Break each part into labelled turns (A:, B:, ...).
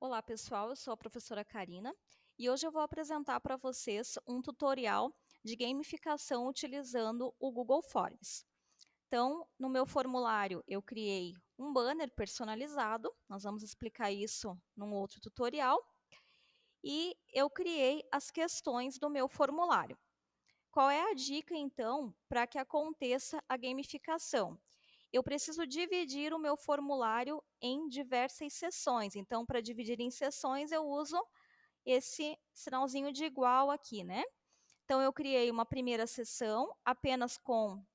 A: Olá pessoal, eu sou a professora Karina e hoje eu vou apresentar para vocês um tutorial de gamificação utilizando o Google Forms. Então, no meu formulário eu criei um banner personalizado, nós vamos explicar isso num outro tutorial, e eu criei as questões do meu formulário. Qual é a dica então para que aconteça a gamificação? Eu preciso dividir o meu formulário em diversas seções. Então, para dividir em seções, eu uso esse sinalzinho de igual aqui, né? Então, eu criei uma primeira seção apenas com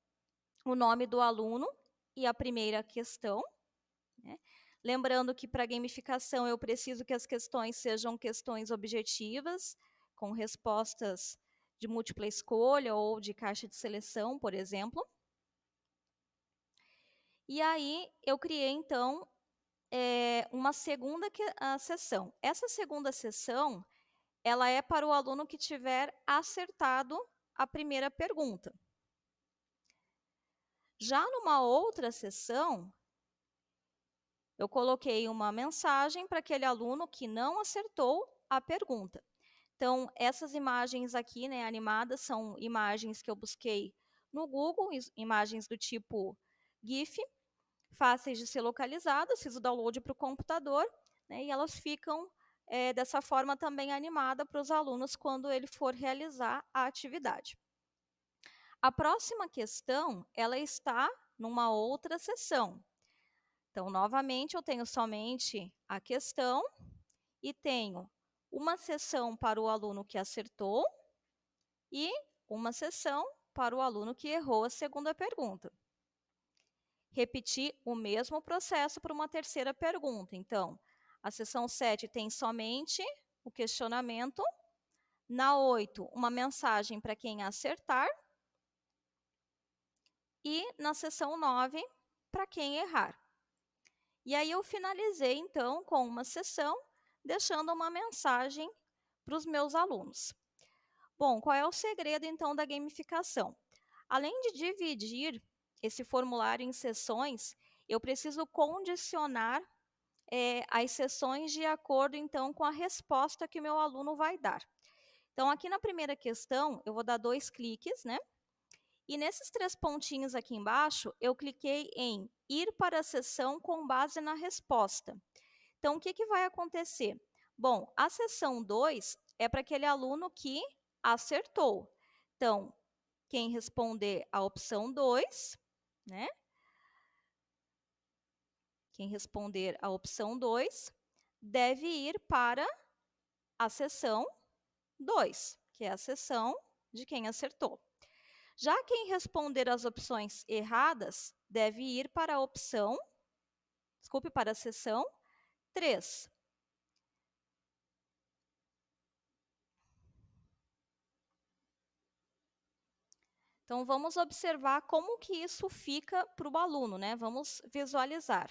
A: o nome do aluno e a primeira questão, né? Lembrando que para gamificação eu preciso que as questões sejam questões objetivas, com respostas de múltipla escolha ou de caixa de seleção, por exemplo. E aí eu criei, então, uma segunda sessão. Essa segunda sessão, ela é para o aluno que tiver acertado a primeira pergunta. Já numa outra sessão, eu coloquei uma mensagem para aquele aluno que não acertou a pergunta. Então, essas imagens aqui, né, animadas, são imagens que eu busquei no Google, imagens do tipo GIF, fáceis de ser localizadas, fiz o download para o computador, né, e elas ficam dessa forma também animada para os alunos quando ele for realizar a atividade. A próxima questão, ela está numa outra seção. Então, novamente, eu tenho somente a questão e tenho uma seção para o aluno que acertou e uma seção para o aluno que errou a segunda pergunta. Repetir o mesmo processo para uma terceira pergunta. Então, a seção 7 tem somente o questionamento. Na 8, uma mensagem para quem acertar. E na seção 9, para quem errar. E aí eu finalizei, então, com uma sessão, deixando uma mensagem para os meus alunos. Bom, qual é o segredo, então, da gamificação? Além de dividir esse formulário em sessões, eu preciso condicionar as sessões de acordo, então, com a resposta que o meu aluno vai dar. Então, aqui na primeira questão, eu vou dar 2 cliques, né? E nesses 3 pontinhos aqui embaixo, eu cliquei em ir para a sessão com base na resposta. Então, o que vai acontecer? Bom, a sessão 2 é para aquele aluno que acertou. Então, quem responder a opção 2, né? Quem responder a opção 2 deve ir para a sessão 2, que é a sessão de quem acertou. Já quem responder as opções erradas deve ir para a opção, para a seção 3. Então, vamos observar como que isso fica para o aluno, né? Vamos visualizar.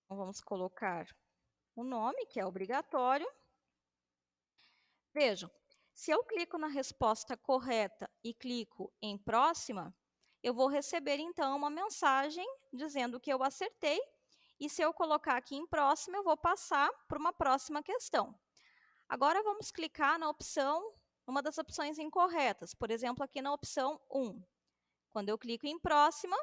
A: Então, vamos colocar o nome, que é obrigatório. Vejam, se eu clico na resposta correta e clico em próxima, eu vou receber, então, uma mensagem dizendo que eu acertei. E se eu colocar aqui em próxima, eu vou passar para uma próxima questão. Agora, vamos clicar na opção, uma das opções incorretas. Por exemplo, aqui na opção 1. Quando eu clico em próxima,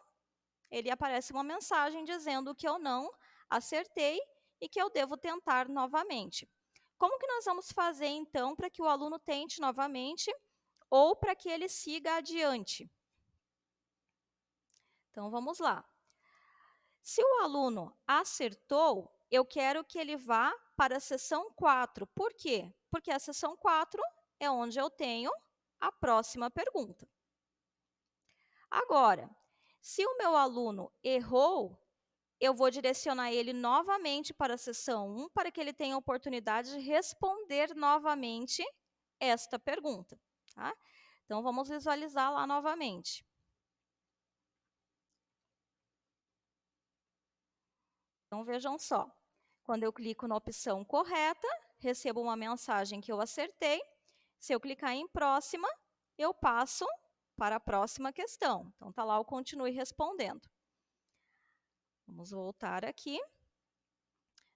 A: ele aparece uma mensagem dizendo que eu não acertei e que eu devo tentar novamente. Como que nós vamos fazer, então, para que o aluno tente novamente ou para que ele siga adiante? Então, vamos lá. Se o aluno acertou, eu quero que ele vá para a seção 4. Por quê? Porque a seção 4 é onde eu tenho a próxima pergunta. Agora, se o meu aluno errou, eu vou direcionar ele novamente para a seção 1 para que ele tenha a oportunidade de responder novamente esta pergunta. Tá? Então, vamos visualizar lá novamente. Então, vejam só. Quando eu clico na opção correta, recebo uma mensagem que eu acertei. Se eu clicar em próxima, eu passo para a próxima questão. Então, está lá o continue respondendo. Vamos voltar aqui.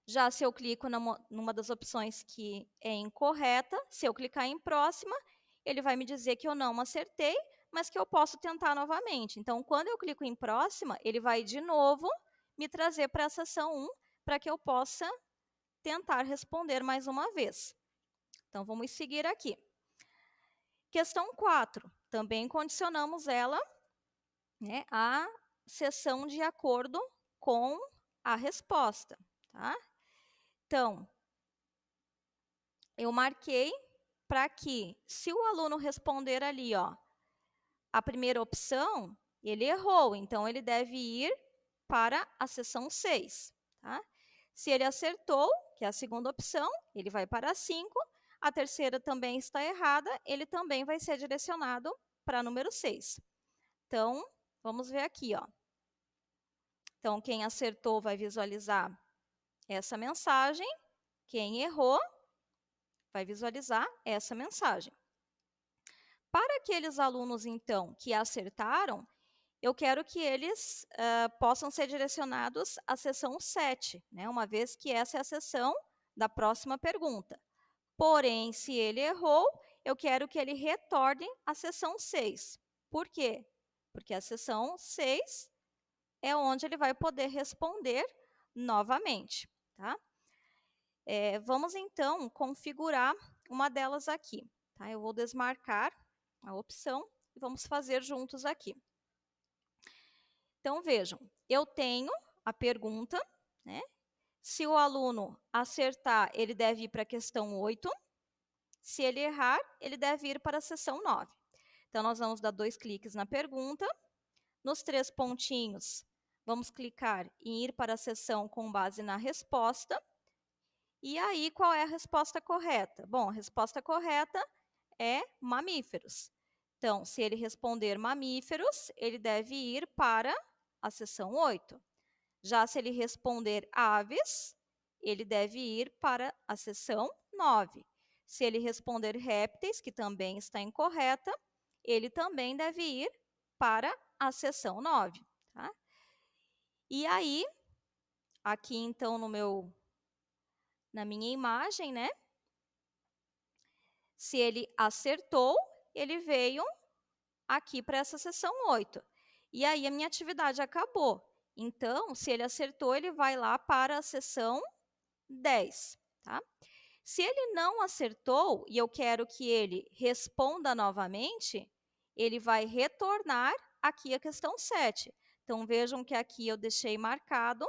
A: Já se eu clico numa das opções que é incorreta, se eu clicar em próxima, ele vai me dizer que eu não acertei, mas que eu posso tentar novamente. Então, quando eu clico em próxima, ele vai de novo me trazer para a seção 1, para que eu possa tentar responder mais uma vez. Então, vamos seguir aqui. Questão 4, também condicionamos ela, né, à seção de acordo com a resposta, tá? Então, eu marquei para que, se o aluno responder ali, ó, a primeira opção, ele errou, então ele deve ir para a seção 6, tá? Se ele acertou, que é a segunda opção, ele vai para a 5, a terceira também está errada, ele também vai ser direcionado para a número 6. Então, vamos ver aqui, ó. Então, quem acertou vai visualizar essa mensagem, quem errou vai visualizar essa mensagem. Para aqueles alunos, então, que acertaram, eu quero que eles possam ser direcionados à seção 7, né, uma vez que essa é a seção da próxima pergunta. Porém, se ele errou, eu quero que ele retorne à seção 6. Por quê? Porque a seção 6 é onde ele vai poder responder novamente, tá? Vamos, então, configurar uma delas aqui, tá? Eu vou desmarcar a opção e vamos fazer juntos aqui. Então, vejam, eu tenho a pergunta, né? Se o aluno acertar, ele deve ir para a questão 8. Se ele errar, ele deve ir para a seção 9. Então, nós vamos dar 2 cliques na pergunta. Nos 3 pontinhos, vamos clicar em ir para a seção com base na resposta. E aí, qual é a resposta correta? Bom, a resposta correta é mamíferos. Então, se ele responder mamíferos, ele deve ir para a seção 8. Já se ele responder aves, ele deve ir para a seção 9. Se ele responder répteis, que também está incorreta, ele também deve ir para a seção 9. Tá? E aí, aqui então na minha imagem, né? Se ele acertou, ele veio aqui para essa seção 8. E aí a minha atividade acabou. Então, se ele acertou, ele vai lá para a seção 10, tá? Se ele não acertou e eu quero que ele responda novamente, ele vai retornar aqui a questão 7. Então, vejam que aqui eu deixei marcado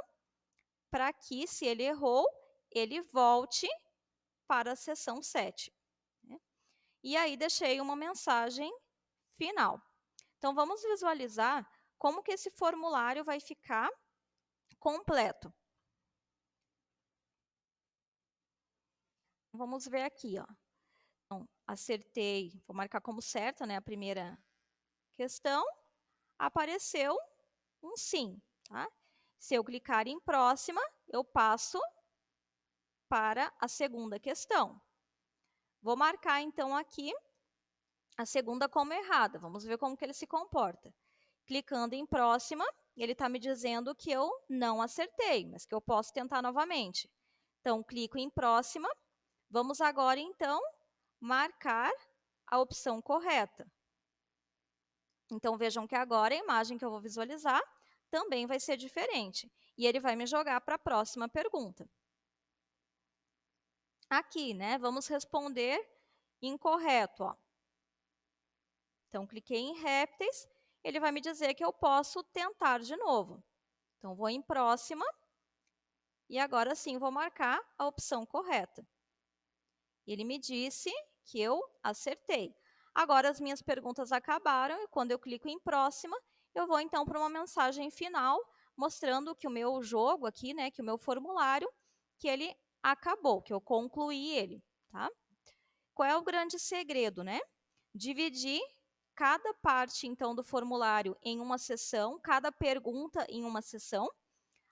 A: para que, se ele errou, ele volte para a seção 7. Né? E aí, deixei uma mensagem final. Então, vamos visualizar como que esse formulário vai ficar completo. Vamos ver aqui, ó. Então, acertei, vou marcar como certa, né, a primeira questão, apareceu um sim, tá? Se eu clicar em próxima, eu passo para a segunda questão. Vou marcar, então, aqui a segunda como errada. Vamos ver como que ele se comporta. Clicando em próxima, ele está me dizendo que eu não acertei, mas que eu posso tentar novamente. Então, clico em próxima. Vamos agora, então, marcar a opção correta. Então, vejam que agora a imagem que eu vou visualizar também vai ser diferente. E ele vai me jogar para a próxima pergunta. Aqui, né, vamos responder incorreto. Ó. Então, cliquei em répteis, ele vai me dizer que eu posso tentar de novo. Então, vou em próxima e agora sim vou marcar a opção correta. Ele me disse que eu acertei. Agora as minhas perguntas acabaram e quando eu clico em próxima, eu vou então para uma mensagem final mostrando que o meu jogo aqui, né, que o meu formulário, que ele acabou, que eu concluí ele, tá? Qual é o grande segredo, né? Dividir cada parte então do formulário em uma seção, cada pergunta em uma seção.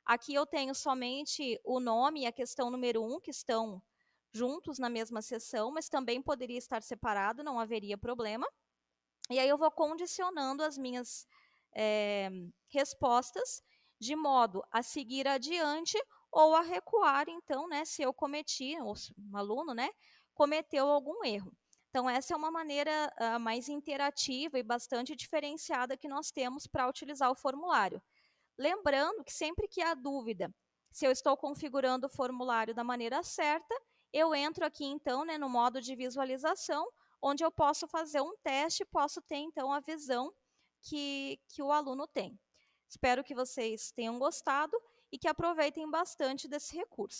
A: Aqui eu tenho somente o nome e a questão número 1, que estão juntos na mesma seção, mas também poderia estar separado, não haveria problema. E aí eu vou condicionando as minhas respostas de modo a seguir adiante ou a recuar, então, né, se eu cometi, ou se um aluno, né, cometeu algum erro. Então, essa é uma maneira mais interativa e bastante diferenciada que nós temos para utilizar o formulário. Lembrando que sempre que há dúvida se eu estou configurando o formulário da maneira certa, eu entro aqui então, né, no modo de visualização, onde eu posso fazer um teste, posso ter então a visão que o aluno tem. Espero que vocês tenham gostado e que aproveitem bastante desse recurso.